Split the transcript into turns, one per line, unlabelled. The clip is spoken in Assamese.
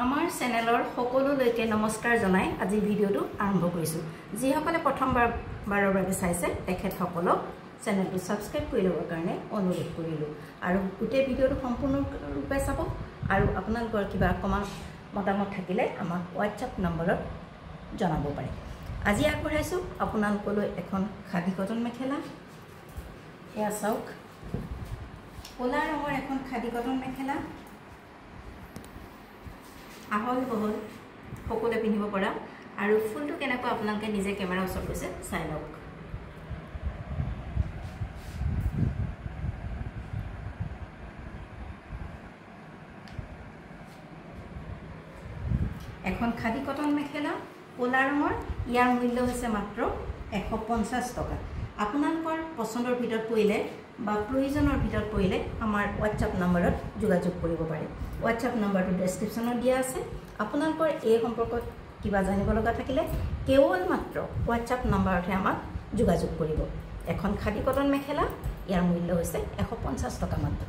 আমাৰ চেনেলৰ সকলোলৈকে নমস্কাৰ জনাই আজি ভিডিঅ'টো আৰম্ভ কৰিছোঁ। যিসকলে প্ৰথমবাৰৰ বাবে চাইছে তেখেতসকলক চেনেলটো ছাবস্ক্ৰাইব কৰি ল'বৰ কাৰণে অনুৰোধ কৰিলোঁ আৰু গোটেই ভিডিঅ'টো সম্পূৰ্ণৰূপে চাব আৰু আপোনালোকৰ কিবা মতামত থাকিলে আমাক হোৱাটছআপ নম্বৰত জনাব পাৰে। আজি আগবঢ়াইছোঁ আপোনালোকলৈ এখন খাদী কটন মেখেলা। এয়া চাওক, ক'লা ৰঙৰ এখন খাদী কটন মেখেলা, আহল বহল সকলোৱে পিন্ধিব পৰা আৰু ফুলটো কেনেকুৱা আপোনালোকে নিজে কেমেৰাৰ ওচৰত গৈছে চাই লওক। এখন খাদী কটন মেখেলা ক'লা ৰঙৰ, ইয়াৰ মূল্য হৈছে মাত্ৰ 150 টকা। আপোনালোকৰ পচন্দৰ ভিতৰত পৰিলে বা প্ৰয়োজনৰ ভিতৰত পৰিলে আমাৰ হোৱাটছআপ নম্বৰত যোগাযোগ কৰিব পাৰে। হোৱাটছআপ নম্বৰটো ডেছক্ৰিপশ্যনত দিয়া আছে। আপোনালোকৰ এই সম্পৰ্কত কিবা জানিব লগা থাকিলে কেৱল মাত্ৰ হোৱাটছআপ নম্বৰতহে আমাক যোগাযোগ কৰিব। এখন খাদী কটন মেখেলা, ইয়াৰ মূল্য হৈছে 150 টকা মাত্ৰ।